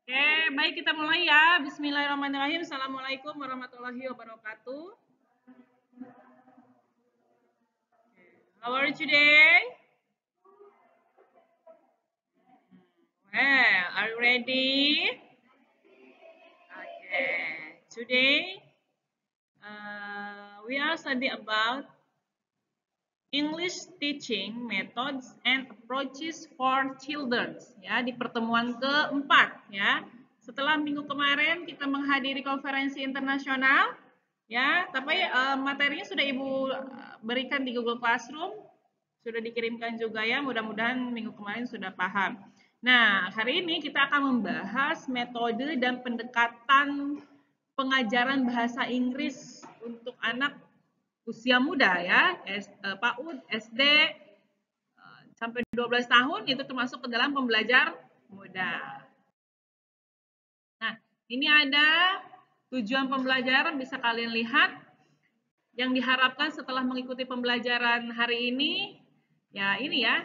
Oke, baik kita mulai ya. Bismillahirrahmanirrahim. Assalamualaikum warahmatullahi wabarakatuh. How are you today? Well, are you ready? Okay. Today, we are studying about English teaching methods and approaches for children. Ya, di pertemuan keempat ya. Setelah minggu kemarin kita menghadiri konferensi internasional, ya, tapi materinya sudah Ibu berikan di Google Classroom, sudah dikirimkan juga ya. Mudah-mudahan minggu kemarin sudah paham. Nah, hari ini kita akan membahas metode dan pendekatan pengajaran bahasa Inggris untuk anak usia muda ya, PAUD, SD, sampai 12 tahun itu termasuk ke dalam pembelajar muda. Nah, ini ada tujuan pembelajaran bisa kalian lihat. Yang diharapkan setelah mengikuti pembelajaran hari ini, ya ini ya,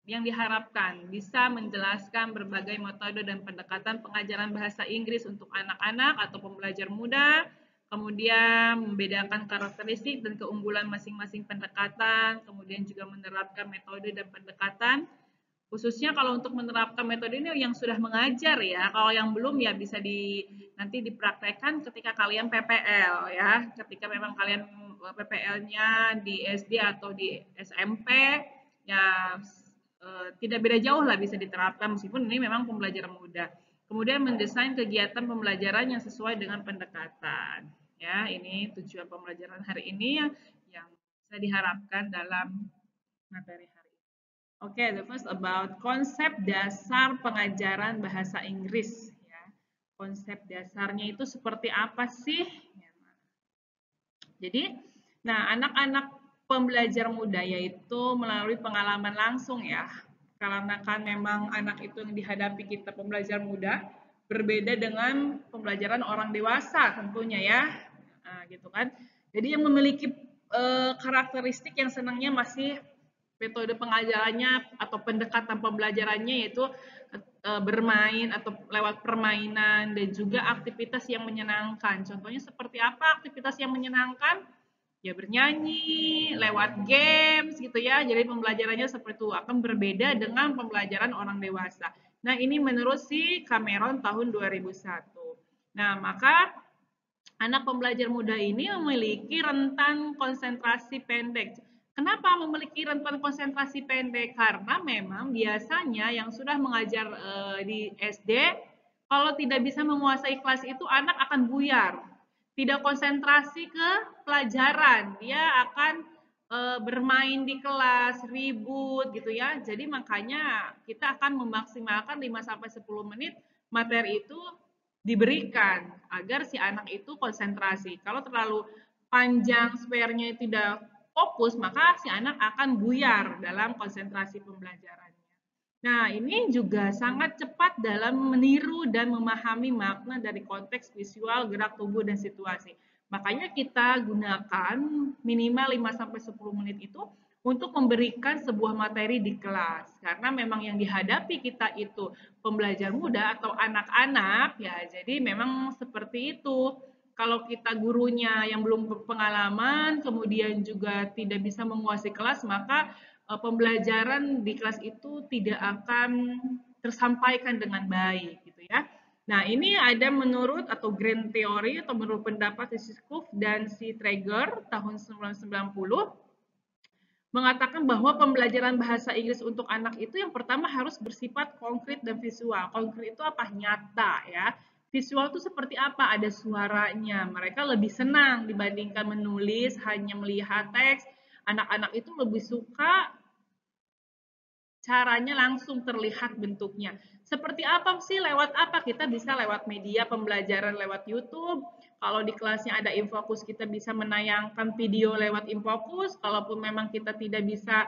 yang diharapkan bisa menjelaskan berbagai metode dan pendekatan pengajaran bahasa Inggris untuk anak-anak atau pembelajar muda, kemudian membedakan karakteristik dan keunggulan masing-masing pendekatan, kemudian juga menerapkan metode dan pendekatan. Khususnya kalau untuk menerapkan metode ini yang sudah mengajar ya, kalau yang belum ya bisa nanti dipraktekkan ketika kalian PPL ya, ketika memang kalian PPL-nya di SD atau di SMP ya tidak beda jauh lah bisa diterapkan meskipun ini memang pembelajaran muda. Kemudian mendesain kegiatan pembelajaran yang sesuai dengan pendekatan. Ya, ini tujuan pembelajaran hari ini yang bisa diharapkan dalam materi hari ini. Oke, the first about konsep dasar pengajaran bahasa Inggris. Ya. Konsep dasarnya itu seperti apa sih? Jadi, nah anak-anak pembelajar muda yaitu melalui pengalaman langsung ya. Karena kan memang anak itu yang dihadapi kita pembelajar muda berbeda dengan pembelajaran orang dewasa tentunya ya. Nah, gitu kan. Jadi yang memiliki karakteristik yang senangnya masih metode pengajarannya atau pendekatan pembelajarannya yaitu bermain atau lewat permainan dan juga aktivitas yang menyenangkan. Contohnya seperti apa aktivitas yang menyenangkan? Ya bernyanyi, lewat games gitu ya. Jadi pembelajarannya seperti itu akan berbeda dengan pembelajaran orang dewasa. Nah, ini menurut si Cameron tahun 2001. Nah, maka anak pembelajar muda ini memiliki rentan konsentrasi pendek. Kenapa memiliki rentan konsentrasi pendek? Karena memang biasanya yang sudah mengajar di SD, kalau tidak bisa menguasai kelas itu anak akan buyar, tidak konsentrasi ke pelajaran, dia akan bermain di kelas, ribut gitu ya. Jadi makanya kita akan memaksimalkan 5 sampai 10 menit materi itu diberikan agar si anak itu konsentrasi. Kalau terlalu panjang spare-nya tidak fokus, maka si anak akan buyar dalam konsentrasi pembelajarannya. Nah, ini juga sangat cepat dalam meniru dan memahami makna dari konteks visual, gerak tubuh, dan situasi. Makanya kita gunakan minimal 5-10 menit itu untuk memberikan sebuah materi di kelas. Karena memang yang dihadapi kita itu pembelajar muda atau anak-anak, ya jadi memang seperti itu. Kalau kita gurunya yang belum berpengalaman, kemudian juga tidak bisa menguasai kelas, maka pembelajaran di kelas itu tidak akan tersampaikan dengan baik gitu ya. Nah, ini ada menurut atau grand theory atau menurut pendapat si Cook dan si Traeger tahun 1990 mengatakan bahwa pembelajaran bahasa Inggris untuk anak itu yang pertama harus bersifat konkret dan visual. Konkret itu apa? Nyata ya. Visual itu seperti apa? Ada suaranya. Mereka lebih senang dibandingkan menulis hanya melihat teks. Anak-anak itu lebih suka caranya langsung terlihat bentuknya. Seperti apa sih? Lewat apa? Kita bisa lewat media pembelajaran lewat YouTube. Kalau di kelasnya ada Infokus, kita bisa menayangkan video lewat Infokus. Kalaupun memang kita tidak bisa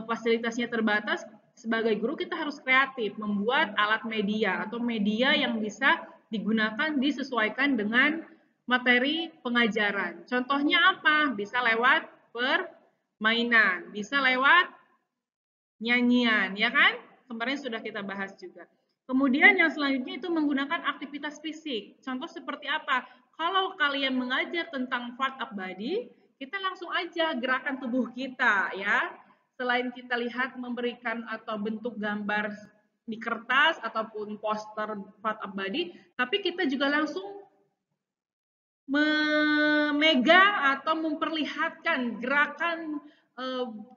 fasilitasnya terbatas, sebagai guru kita harus kreatif, membuat alat media atau media yang bisa digunakan disesuaikan dengan materi pengajaran. Contohnya apa? Bisa lewat permainan, bisa lewat nyanyian, ya kan? Kemarin sudah kita bahas juga. Kemudian yang selanjutnya itu menggunakan aktivitas fisik. Contoh seperti apa? Kalau kalian mengajar tentang part of body, kita langsung aja gerakan tubuh kita ya. Selain kita lihat memberikan atau bentuk gambar di kertas ataupun poster part of body, tapi kita juga langsung memegang atau memperlihatkan gerakan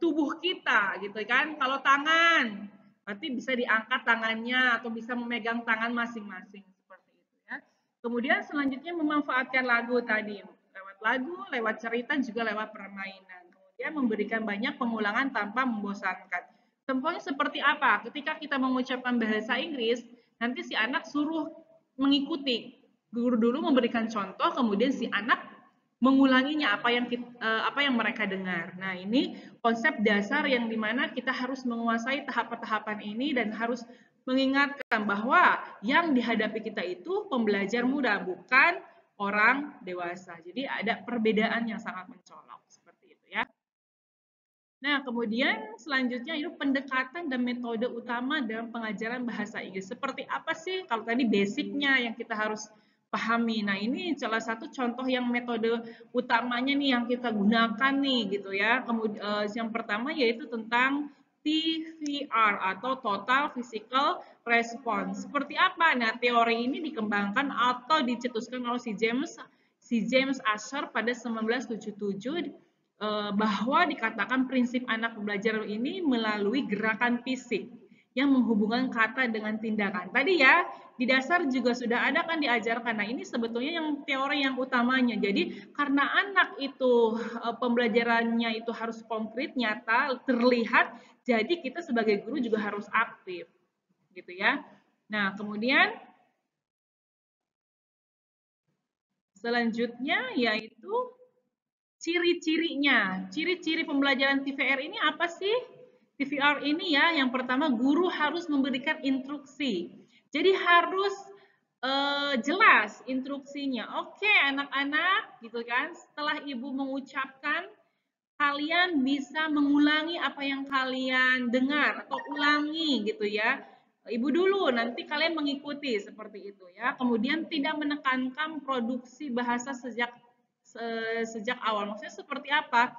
tubuh kita gitu kan. Kalau tangan, berarti bisa diangkat tangannya atau bisa memegang tangan masing-masing seperti itu ya. Kemudian selanjutnya memanfaatkan lagu tadi, lewat lagu, lewat cerita juga lewat permainan. Kemudian memberikan banyak pengulangan tanpa membosankan. Contohnya seperti apa? Ketika kita mengucapkan bahasa Inggris, nanti si anak suruh mengikuti. Guru dulu memberikan contoh, kemudian si anak mengulanginya apa yang mereka dengar. Nah, ini konsep dasar yang dimana kita harus menguasai tahapan-tahapan ini dan harus mengingatkan bahwa yang dihadapi kita itu pembelajar muda, bukan orang dewasa. Jadi ada perbedaan yang sangat mencolok seperti itu ya. Nah, kemudian selanjutnya itu pendekatan dan metode utama dalam pengajaran bahasa Inggris. Seperti apa sih? Kalau tadi basicnya yang kita harus pahami. Nah, ini salah satu contoh yang metode utamanya nih yang kita gunakan nih gitu ya. Kemudian yang pertama yaitu tentang TVR atau Total Physical Response. Seperti apa? Nah, teori ini dikembangkan atau dicetuskan oleh si James Asher pada 1977 bahwa dikatakan prinsip anak belajar ini melalui gerakan fisik yang menghubungkan kata dengan tindakan. Tadi ya, di dasar juga sudah ada kan diajarkan. Nah, ini sebetulnya yang teori yang utamanya. Jadi, karena anak itu pembelajarannya itu harus konkret, nyata, terlihat, jadi kita sebagai guru juga harus aktif. Gitu ya. Nah, kemudian selanjutnya yaitu ciri-cirinya. Ciri-ciri pembelajaran TVR ini apa sih? TVR ini ya, yang pertama guru harus memberikan instruksi. Jadi harus jelas instruksinya. Oke, anak-anak, gitu kan. Setelah ibu mengucapkan, kalian bisa mengulangi apa yang kalian dengar atau ulangi gitu ya. Ibu dulu, nanti kalian mengikuti seperti itu ya. Kemudian tidak menekankan produksi bahasa sejak awal. Maksudnya seperti apa?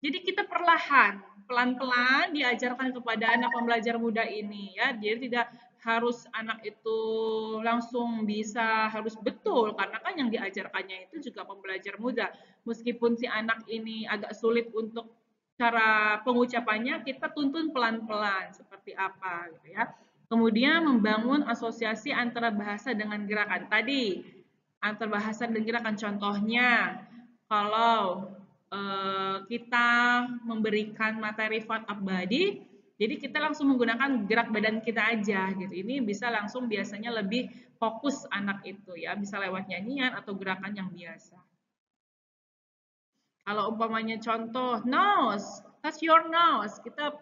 Jadi kita perlahan, pelan-pelan diajarkan kepada anak pembelajar muda ini ya. Jadi tidak harus anak itu langsung bisa harus betul karena kan yang diajarkannya itu juga pembelajar muda. Meskipun si anak ini agak sulit untuk cara pengucapannya, kita tuntun pelan-pelan seperti apa gitu ya. Kemudian membangun asosiasi antara bahasa dengan gerakan. Tadi antar bahasa dan gerakan contohnya kalau kita memberikan materi part of body, jadi kita langsung menggunakan gerak badan kita aja gitu. Ini bisa langsung biasanya lebih fokus anak itu ya, bisa lewat nyanyian atau gerakan yang biasa. Kalau umpamanya contoh nose, touch your nose, kita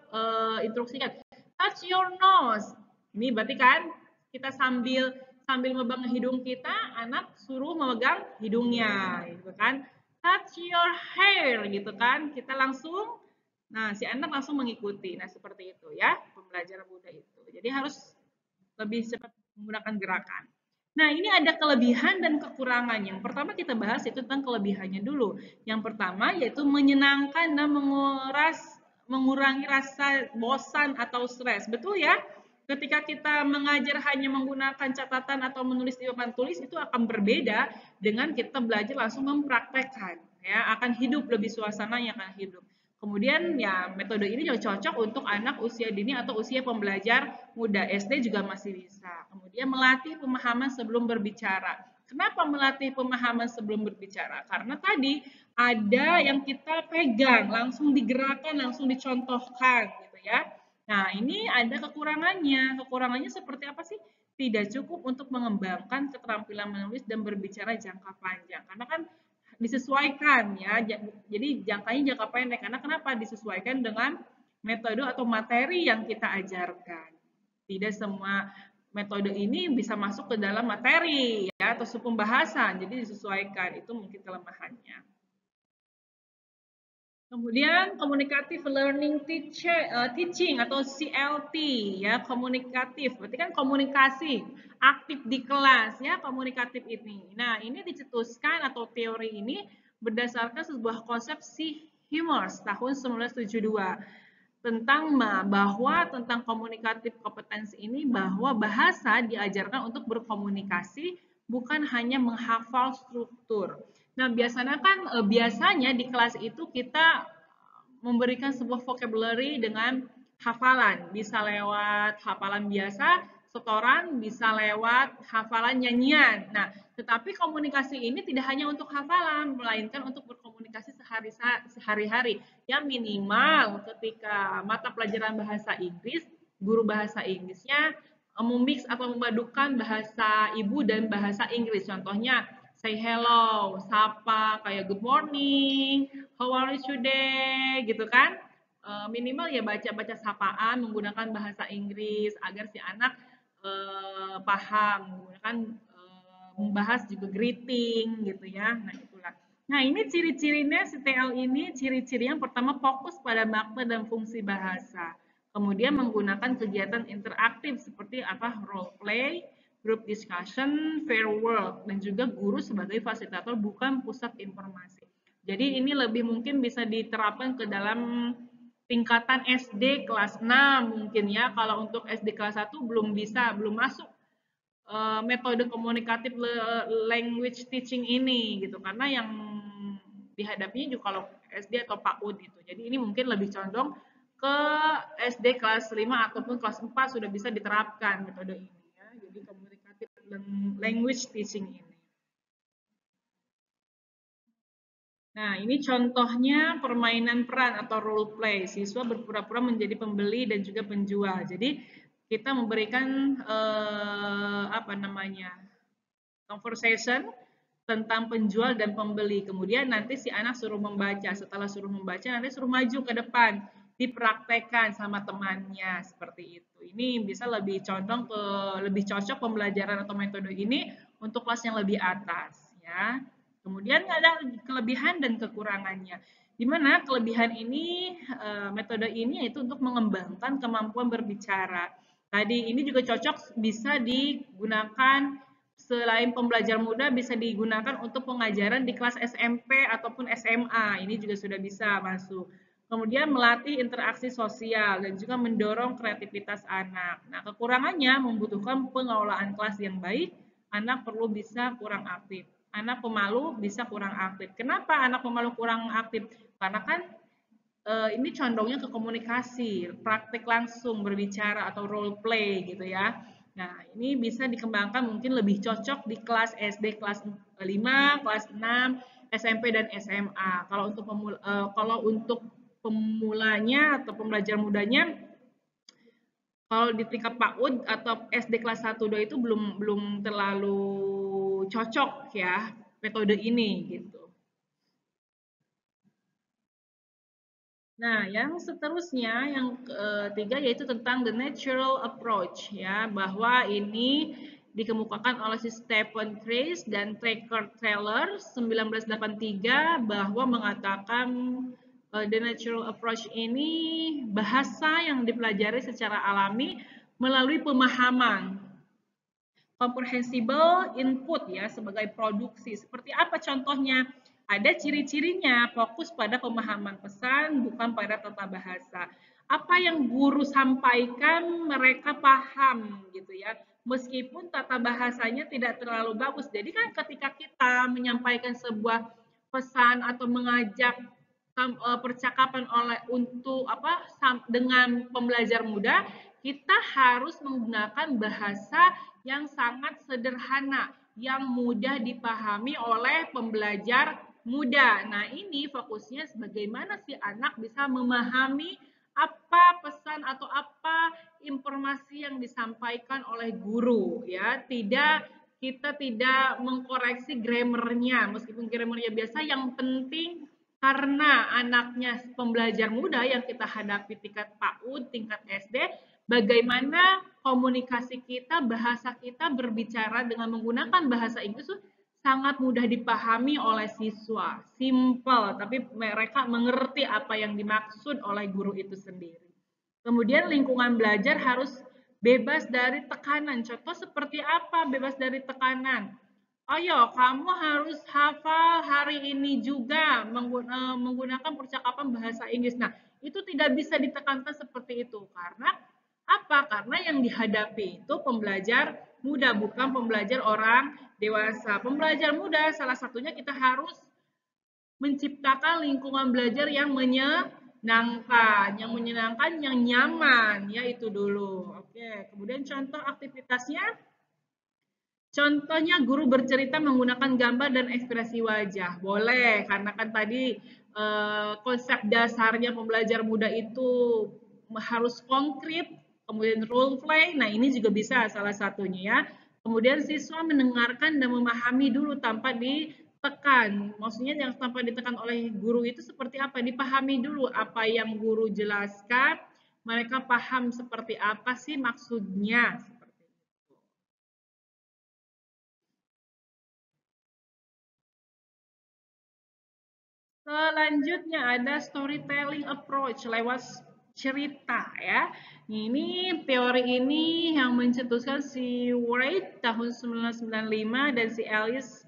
instruksikan touch your nose. Ini berarti kan kita sambil memegang hidung kita, anak suruh memegang hidungnya, gitu kan? Touch your hair, gitu kan? Kita langsung, nah si anak langsung mengikuti. Nah seperti itu ya pembelajaran muda itu. Jadi harus lebih cepat menggunakan gerakan. Nah, ini ada kelebihan dan kekurangan. Yang pertama kita bahas itu tentang kelebihannya dulu. Yang pertama yaitu menyenangkan dan mengurangi rasa bosan atau stres. Betul ya? Ketika kita mengajar hanya menggunakan catatan atau menulis di papan tulis itu akan berbeda dengan kita belajar langsung mempraktekkan. Ya, akan hidup lebih suasananya akan hidup. Kemudian ya metode ini juga cocok untuk anak usia dini atau usia pembelajar muda. SD juga masih bisa. Kemudian melatih pemahaman sebelum berbicara. Kenapa melatih pemahaman sebelum berbicara? Karena tadi ada yang kita pegang, langsung digerakkan, langsung dicontohkan gitu ya. Nah, ini ada kekurangannya. Kekurangannya seperti apa sih? Tidak cukup untuk mengembangkan keterampilan menulis dan berbicara jangka panjang. Karena kan disesuaikan ya. Jadi jangkanya jangka pendek. Karena kenapa? Disesuaikan dengan metode atau materi yang kita ajarkan. Tidak semua metode ini bisa masuk ke dalam materi ya atau pembahasan. Jadi disesuaikan. Itu mungkin kelemahannya. Kemudian communicative learning teaching atau CLT ya, komunikatif. Berarti kan komunikasi aktif di kelas ya, komunikatif ini. Nah, ini dicetuskan atau teori ini berdasarkan sebuah konsepsi Humors tahun 1972 tentang tentang komunikatif kompetensi ini bahwa bahasa diajarkan untuk berkomunikasi bukan hanya menghafal struktur. Nah, biasanya di kelas itu kita memberikan sebuah vocabulary dengan hafalan, bisa lewat hafalan biasa, setoran, bisa lewat hafalan nyanyian. Nah, tetapi komunikasi ini tidak hanya untuk hafalan, melainkan untuk berkomunikasi sehari-hari. Ya minimal ketika mata pelajaran bahasa Inggris, guru bahasa Inggrisnya memix atau memadukan bahasa ibu dan bahasa Inggris. Contohnya say hello, sapa, kayak good morning, how are you today, gitu kan. Minimal ya baca-baca sapaan menggunakan bahasa Inggris agar si anak paham, menggunakan membahas juga greeting gitu ya. Nah, itulah. Nah, ini ciri-cirinya si TL ini, ciri-ciri yang pertama fokus pada makna dan fungsi bahasa. Kemudian menggunakan kegiatan interaktif seperti apa? Role play, group discussion, fair work, dan juga guru sebagai fasilitator bukan pusat informasi. Jadi ini lebih mungkin bisa diterapkan ke dalam tingkatan SD kelas 6 mungkin ya. Kalau untuk SD kelas 1 belum bisa, belum masuk metode komunikatif language teaching ini gitu. Karena yang dihadapinya juga kalau SD atau PAUD gitu. Jadi ini mungkin lebih condong ke SD kelas 5 ataupun kelas 4 sudah bisa diterapkan metode ini ya. Jadi komunikatif language teaching ini. Nah, ini contohnya permainan peran atau role play. Siswa berpura-pura menjadi pembeli dan juga penjual. Jadi kita memberikan conversation tentang penjual dan pembeli. Kemudian nanti si anak suruh membaca. Setelah suruh membaca, nanti suruh maju ke depan, dipraktekkan sama temannya seperti itu. Ini bisa lebih condong ke lebih cocok pembelajaran atau metode ini untuk kelas yang lebih atas, ya. Kemudian ada kelebihan dan kekurangannya. Di mana kelebihan ini, metode ini yaitu untuk mengembangkan kemampuan berbicara. Tadi ini juga cocok bisa digunakan selain pembelajar muda bisa digunakan untuk pengajaran di kelas SMP ataupun SMA. Ini juga sudah bisa masuk. Kemudian melatih interaksi sosial dan juga mendorong kreativitas anak. Nah, kekurangannya membutuhkan pengelolaan kelas yang baik, anak perlu bisa kurang aktif. Anak pemalu bisa kurang aktif. Kenapa anak pemalu kurang aktif? Karena kan ini condongnya ke komunikasi, praktik langsung berbicara atau role play gitu ya. Nah, ini bisa dikembangkan mungkin lebih cocok di kelas SD kelas 5, kelas 6, SMP dan SMA. Kalau untuk pemulanya atau pembelajar mudanya kalau di tingkat PAUD atau SD kelas 1 2 itu belum terlalu cocok ya metode ini gitu. Nah, yang seterusnya yang ketiga yaitu tentang the natural approach ya, bahwa ini dikemukakan oleh si Stephen Chris dan Tracker Taylor 1983 bahwa mengatakan the natural approach ini bahasa yang dipelajari secara alami melalui pemahaman comprehensible input ya sebagai produksi. Seperti apa contohnya? Ada ciri-cirinya, fokus pada pemahaman pesan bukan pada tata bahasa. Apa yang guru sampaikan mereka paham gitu ya. Meskipun tata bahasanya tidak terlalu bagus. Jadi kan ketika kita menyampaikan sebuah pesan atau mengajak percakapan dengan pembelajar muda, kita harus menggunakan bahasa yang sangat sederhana, yang mudah dipahami oleh pembelajar muda. Nah, ini fokusnya bagaimana si anak bisa memahami apa pesan atau apa informasi yang disampaikan oleh guru ya. Kita tidak mengkoreksi grammarnya, meskipun grammarnya biasa, yang penting karena anaknya pembelajar muda yang kita hadapi tingkat PAUD, tingkat SD, bagaimana komunikasi kita, bahasa kita berbicara dengan menggunakan bahasa Inggris sangat mudah dipahami oleh siswa, simple, tapi mereka mengerti apa yang dimaksud oleh guru itu sendiri. Kemudian lingkungan belajar harus bebas dari tekanan. Contoh seperti apa bebas dari tekanan? Ayo, kamu harus hafal hari ini juga menggunakan percakapan bahasa Inggris. Nah, itu tidak bisa ditekankan seperti itu karena apa? Karena yang dihadapi itu pembelajar muda, bukan pembelajar orang dewasa. Pembelajar muda salah satunya kita harus menciptakan lingkungan belajar yang menyenangkan, yang nyaman, ya itu dulu. Oke, kemudian contoh aktivitasnya. Contohnya guru bercerita menggunakan gambar dan ekspresi wajah. Boleh, karena kan tadi konsep dasarnya pembelajar muda itu harus konkret, kemudian role play. Nah, ini juga bisa salah satunya ya. Kemudian siswa mendengarkan dan memahami dulu tanpa ditekan. Maksudnya yang tanpa ditekan oleh guru itu seperti apa? Dipahami dulu apa yang guru jelaskan, mereka paham seperti apa sih maksudnya. Selanjutnya ada storytelling approach lewat cerita ya. Ini teori ini yang mencetuskan si Wright tahun 1995 dan si Alice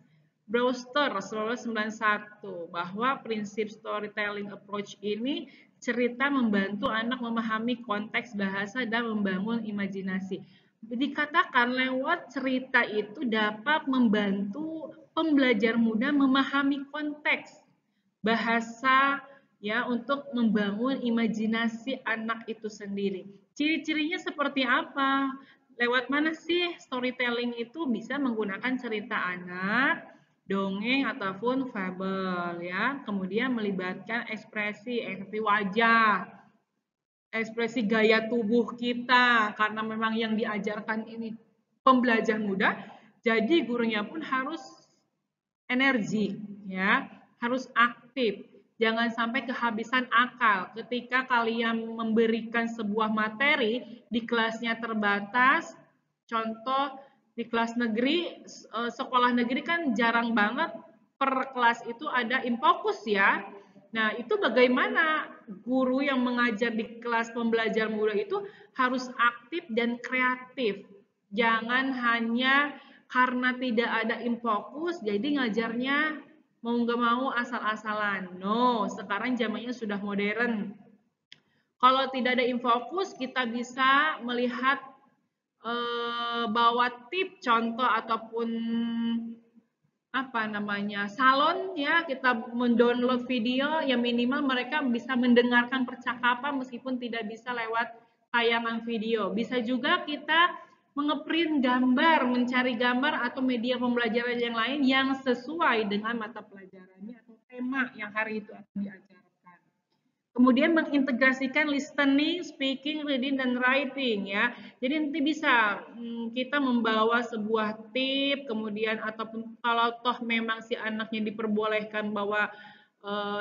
Brewster 1991 bahwa prinsip storytelling approach ini cerita membantu anak memahami konteks bahasa dan membangun imajinasi. Dikatakan lewat cerita itu dapat membantu pembelajar muda memahami konteks bahasa ya untuk membangun imajinasi anak itu sendiri. Ciri-cirinya seperti apa? Lewat mana sih storytelling itu bisa menggunakan cerita anak, dongeng ataupun fabel ya. Kemudian melibatkan ekspresi wajah, ekspresi gaya tubuh kita karena memang yang diajarkan ini pembelajar muda, jadi gurunya pun harus energi ya, harus aktif. Jangan sampai kehabisan akal ketika kalian memberikan sebuah materi di kelasnya terbatas. Contoh di kelas negeri, sekolah negeri kan jarang banget per kelas itu ada infokus ya. Nah, itu bagaimana guru yang mengajar di kelas pembelajar muda itu harus aktif dan kreatif. Jangan hanya karena tidak ada infokus, jadi ngajarnya mau nggak mau asal-asalan. No, sekarang zamannya sudah modern. Kalau tidak ada infokus, kita bisa melihat bawa tip contoh ataupun apa namanya salon ya kita mendownload video ya minimal mereka bisa mendengarkan percakapan meskipun tidak bisa lewat tayangan video. Bisa juga kita mengeprint gambar, mencari gambar atau media pembelajaran yang lain yang sesuai dengan mata pelajarannya atau tema yang hari itu akan diajarkan. Kemudian mengintegrasikan listening, speaking, reading, dan writing ya. Jadi nanti bisa kita membawa sebuah tip, kemudian ataupun kalau toh memang si anaknya diperbolehkan bawa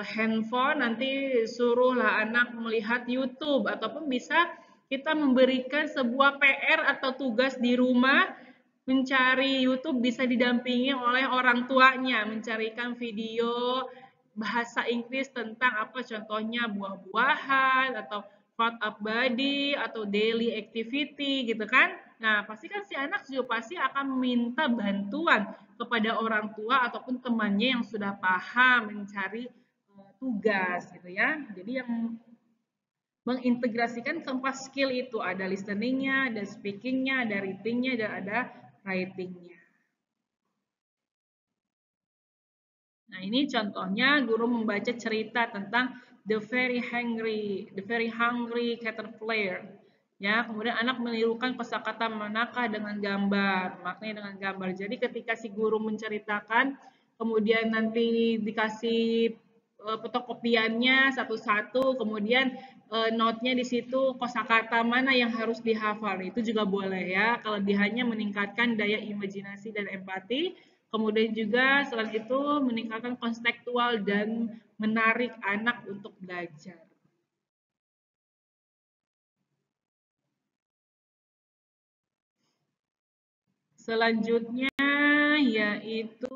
handphone, nanti suruhlah anak melihat YouTube ataupun bisa kita memberikan sebuah PR atau tugas di rumah mencari YouTube bisa didampingi oleh orang tuanya, mencarikan video bahasa Inggris tentang apa contohnya buah-buahan atau part of body atau daily activity gitu kan. Nah, pasti kan si anak juga pasti akan meminta bantuan kepada orang tua ataupun temannya yang sudah paham mencari tugas gitu ya. Jadi yang mengintegrasikan keempat skill itu ada listeningnya, ada speakingnya, ada readingnya, dan ada writingnya. Nah, ini contohnya guru membaca cerita tentang The Very Hungry Caterpillar. Ya, kemudian anak menirukan kosakata manakah dengan gambar, maknanya dengan gambar. Jadi ketika si guru menceritakan, kemudian nanti dikasih fotokopiannya satu-satu, kemudian note-nya di situ kosakata mana yang harus dihafal. Itu juga boleh ya, kalau dia hanya meningkatkan daya imajinasi dan empati. Kemudian juga selain itu meningkatkan konstekstual dan menarik anak untuk belajar. Selanjutnya yaitu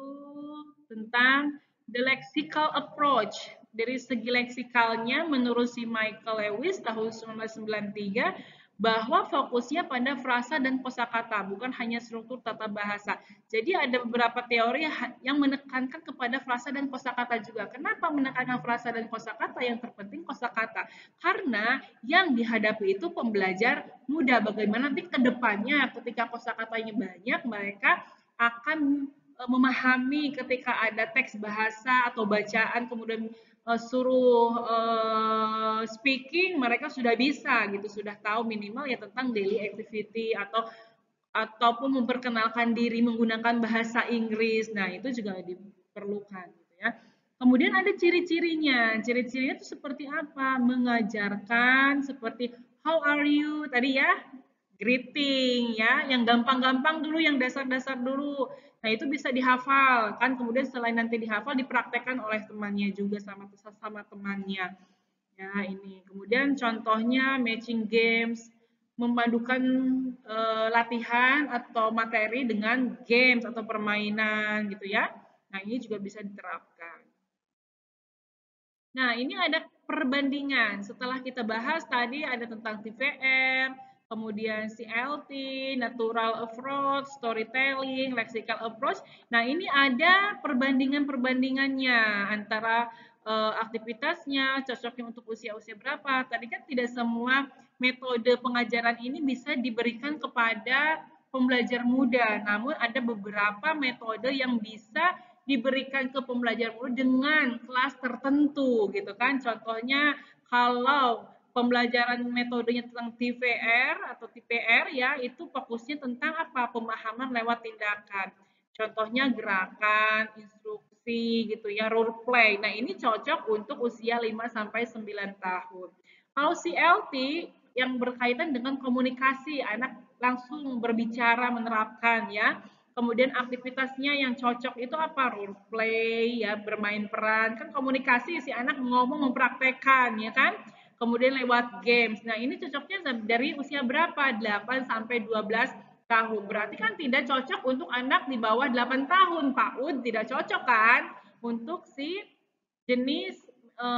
tentang the lexical approach. Dari segi leksikalnya, menurut si Michael Lewis tahun 1993, bahwa fokusnya pada frasa dan kosakata, bukan hanya struktur tata bahasa. Jadi ada beberapa teori yang menekankan kepada frasa dan kosakata juga. Kenapa menekankan frasa dan kosakata? Yang terpenting kosakata. Karena yang dihadapi itu pembelajar muda. Bagaimana nanti ke depannya ketika kosakatanya banyak, mereka akan memahami ketika ada teks bahasa atau bacaan kemudian suruh speaking, mereka sudah bisa gitu, sudah tahu minimal ya tentang daily activity ataupun memperkenalkan diri menggunakan bahasa Inggris. Nah, itu juga diperlukan gitu ya. Kemudian ada ciri-cirinya. Ciri-cirinya itu seperti apa? Mengajarkan seperti how are you tadi ya, greeting ya, yang gampang-gampang dulu, yang dasar-dasar dulu. Nah, itu bisa dihafal kan, kemudian selain nanti dihafal dipraktekkan oleh temannya juga sama temannya. Ya, ini. Kemudian contohnya matching games, memadukan latihan atau materi dengan games atau permainan gitu ya. Nah, ini juga bisa diterapkan. Nah, ini ada perbandingan. Setelah kita bahas tadi ada tentang TVR, kemudian CLT, natural approach, storytelling, lexical approach. Nah, ini ada perbandingan-perbandingannya antara aktivitasnya, cocoknya untuk usia-usia berapa. Tadi kan tidak semua metode pengajaran ini bisa diberikan kepada pembelajar muda, namun ada beberapa metode yang bisa diberikan ke pembelajar muda dengan kelas tertentu gitu kan. Contohnya kalau pembelajaran metodenya tentang TVR atau TPR ya, itu fokusnya tentang apa? Pemahaman lewat tindakan. Contohnya gerakan, instruksi gitu ya, role play. Nah, ini cocok untuk usia 5 sampai 9 tahun. Kalau CLT yang berkaitan dengan komunikasi, anak langsung berbicara, menerapkan ya. Kemudian aktivitasnya yang cocok itu apa? Role play ya, bermain peran. Kan komunikasi si anak ngomong mempraktekkan ya kan? Kemudian lewat games. Nah, ini cocoknya dari usia berapa? 8 sampai 12 tahun. Berarti kan tidak cocok untuk anak di bawah 8 tahun. PAUD tidak cocok kan untuk si jenis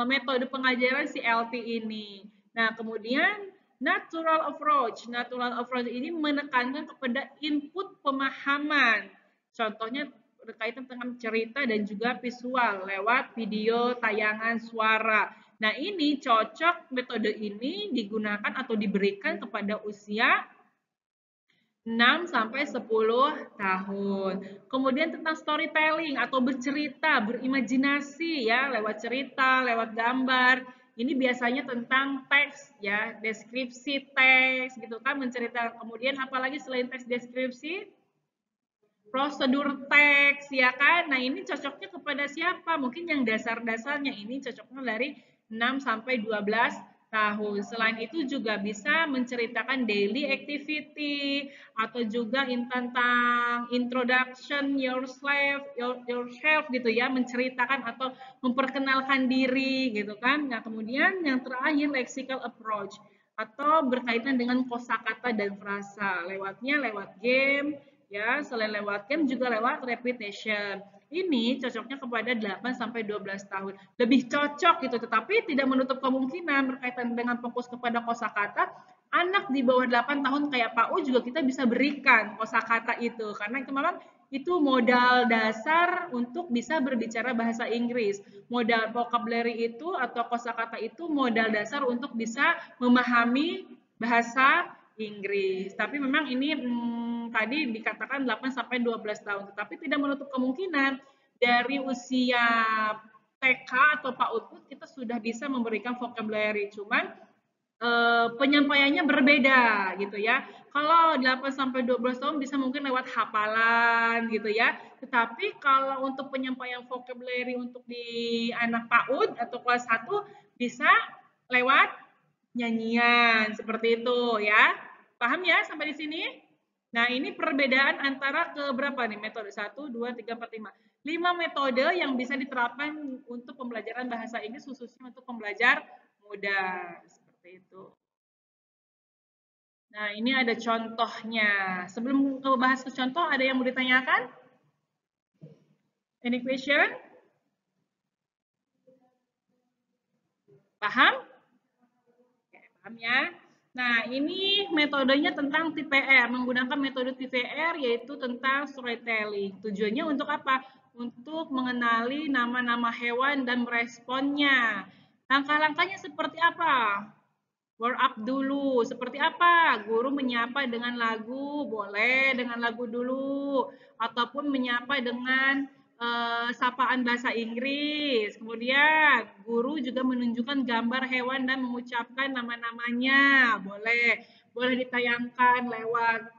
metode pengajaran CLT ini. Nah, kemudian natural approach. Natural approach ini menekankan kepada input pemahaman. Contohnya berkaitan dengan cerita dan juga visual lewat video, tayangan, suara. Nah, ini cocok metode ini digunakan atau diberikan kepada usia 6 sampai 10 tahun. Kemudian tentang storytelling atau bercerita, berimajinasi ya, lewat cerita, lewat gambar. Ini biasanya tentang teks ya, deskripsi teks gitu kan, menceritakan. Kemudian apalagi selain teks deskripsi, prosedur teks ya kan. Nah, ini cocoknya kepada siapa? Mungkin yang dasar-dasarnya ini cocoknya dari 6 sampai 12 tahun. Selain itu juga bisa menceritakan daily activity atau juga tentang introduction yourself gitu ya, menceritakan atau memperkenalkan diri gitu kan. Nah, kemudian yang terakhir lexical approach atau berkaitan dengan kosakata dan frasa. Lewat game, ya, selain lewat game juga lewat repetition. Ini cocoknya kepada 8 sampai 12 tahun. Lebih cocok gitu, tetapi tidak menutup kemungkinan berkaitan dengan fokus kepada kosakata, anak di bawah 8 tahun kayak Pak U juga kita bisa berikan kosakata itu karena itu memang itu modal dasar untuk bisa berbicara bahasa Inggris. Modal vocabulary itu atau kosakata itu modal dasar untuk bisa memahami bahasa Inggris. Tapi memang ini tadi dikatakan 8 sampai 12 tahun, tetapi tidak menutup kemungkinan dari usia TK atau PAUD kita sudah bisa memberikan vocabulary. Cuman penyampaiannya berbeda gitu ya. Kalau 8 sampai 12 tahun bisa mungkin lewat hafalan gitu ya. Tetapi kalau untuk penyampaian vocabulary untuk di anak PAUD atau kelas 1 bisa lewat nyanyian seperti itu ya. Paham ya sampai di sini? Nah, ini perbedaan antara ke berapa nih metode? 1, 2, 3, 4, 5. 5 metode yang bisa diterapkan untuk pembelajaran bahasa Inggris khususnya untuk pembelajar muda. Seperti itu. Nah, ini ada contohnya. Sebelum kita bahas ke contoh, ada yang mau ditanyakan? Any question? Paham? Oke, paham ya. Nah, ini metodenya tentang TPR, menggunakan metode TPR yaitu tentang storytelling. Tujuannya untuk apa? Untuk mengenali nama-nama hewan dan meresponnya. Langkah-langkahnya seperti apa? Warm up dulu. Seperti apa? Guru menyapa dengan lagu, boleh dengan lagu dulu. Ataupun menyapa dengan sapaan bahasa Inggris. Kemudian guru juga menunjukkan gambar hewan dan mengucapkan nama-namanya. Boleh. Boleh ditayangkan lewat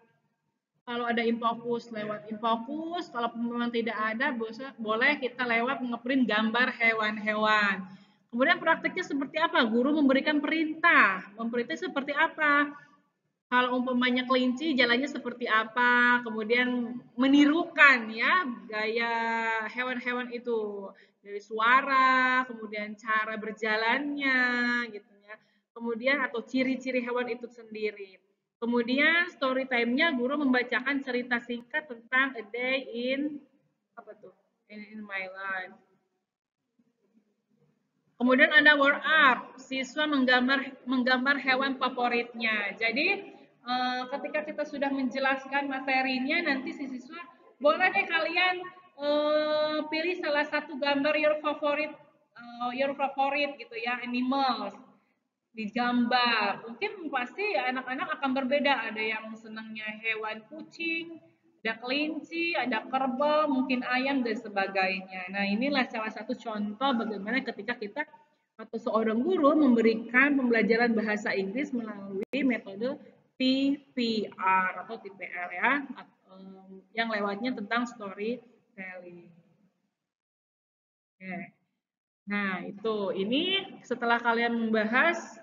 kalau ada infokus lewat infokus, kalau memang tidak ada boleh kita lewat ngeprint gambar hewan-hewan. Kemudian praktiknya seperti apa? Guru memberikan perintah. Memperintah seperti apa? Kalau umpamanya kelinci jalannya seperti apa? Kemudian menirukan ya gaya hewan-hewan itu dari suara, kemudian cara berjalannya gitu ya. Kemudian atau ciri-ciri hewan itu sendiri. Kemudian story time-nya guru membacakan cerita singkat tentang a day in apa tuh? In my life. Kemudian ada word up, siswa menggambar hewan favoritnya. Jadi ketika kita sudah menjelaskan materinya, nanti si siswa boleh deh kalian pilih salah satu gambar your favorite gitu ya, animals digambar. Mungkin pasti anak-anak akan berbeda. Ada yang senangnya hewan kucing, ada kelinci, ada kerbau, mungkin ayam dan sebagainya. Nah, inilah salah satu contoh bagaimana ketika kita atau seorang guru memberikan pembelajaran bahasa Inggris melalui metode TPR atau TPR ya, yang lewatnya tentang storytelling. Oke. Nah, itu. Ini setelah kalian membahas,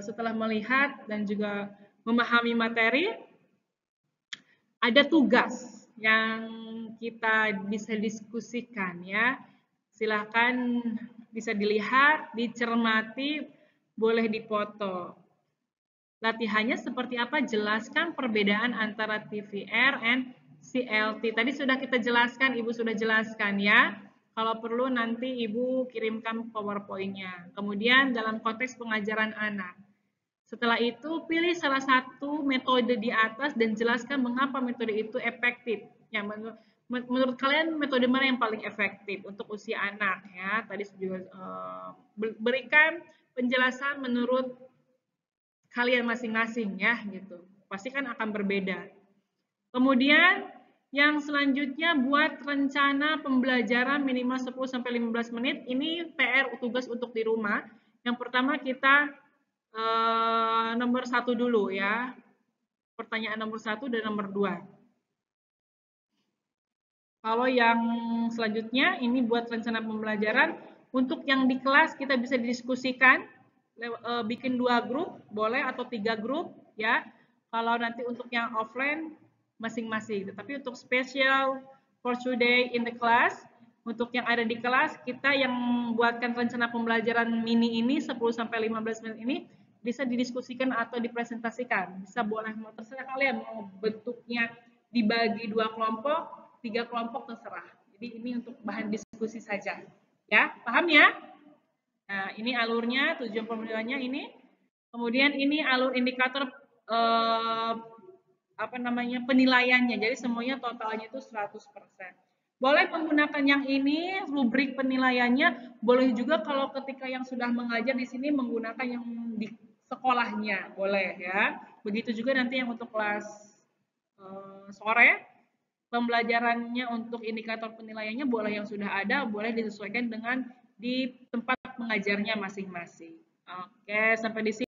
setelah melihat dan juga memahami materi, ada tugas yang kita bisa diskusikan ya. Silahkan bisa dilihat, dicermati, boleh dipoto. Latihannya seperti apa? Jelaskan perbedaan antara TVR and CLT. Tadi sudah kita jelaskan, Ibu sudah jelaskan ya. Kalau perlu nanti Ibu kirimkan PowerPoint-nya. Kemudian dalam konteks pengajaran anak. Setelah itu pilih salah satu metode di atas dan jelaskan mengapa metode itu efektif. Ya, menurut kalian metode mana yang paling efektif untuk usia anak ya? Tadi juga berikan penjelasan menurut kalian masing-masing ya gitu. Pasti kan akan berbeda. Kemudian yang selanjutnya buat rencana pembelajaran minimal 10 sampai 15 menit. Ini PR tugas untuk di rumah. Yang pertama kita nomor 1 dulu ya. Pertanyaan nomor 1 dan nomor 2. Kalau yang selanjutnya ini buat rencana pembelajaran. Untuk yang di kelas kita bisa didiskusikan bikin 2 grup boleh atau 3 grup ya. Kalau nanti untuk yang offline masing-masing. Tetapi untuk special for today in the class, untuk yang ada di kelas kita yang buatkan rencana pembelajaran mini ini 10 sampai 15 menit ini bisa didiskusikan atau dipresentasikan. Bisa boleh mau terserah kalian mau bentuknya dibagi 2 kelompok, 3 kelompok terserah. Jadi ini untuk bahan diskusi saja. Ya, paham ya? Nah, ini alurnya, tujuan pembelajarannya ini. Kemudian ini alur indikator penilaiannya. Jadi semuanya totalnya itu 100%. Boleh menggunakan yang ini rubrik penilaiannya, boleh juga kalau ketika yang sudah mengajar di sini menggunakan yang di sekolahnya, boleh ya. Begitu juga nanti yang untuk kelas sore pembelajarannya untuk indikator penilaiannya boleh yang sudah ada, boleh disesuaikan dengan di tempat mengajarnya masing-masing. Oke, sampai di sini.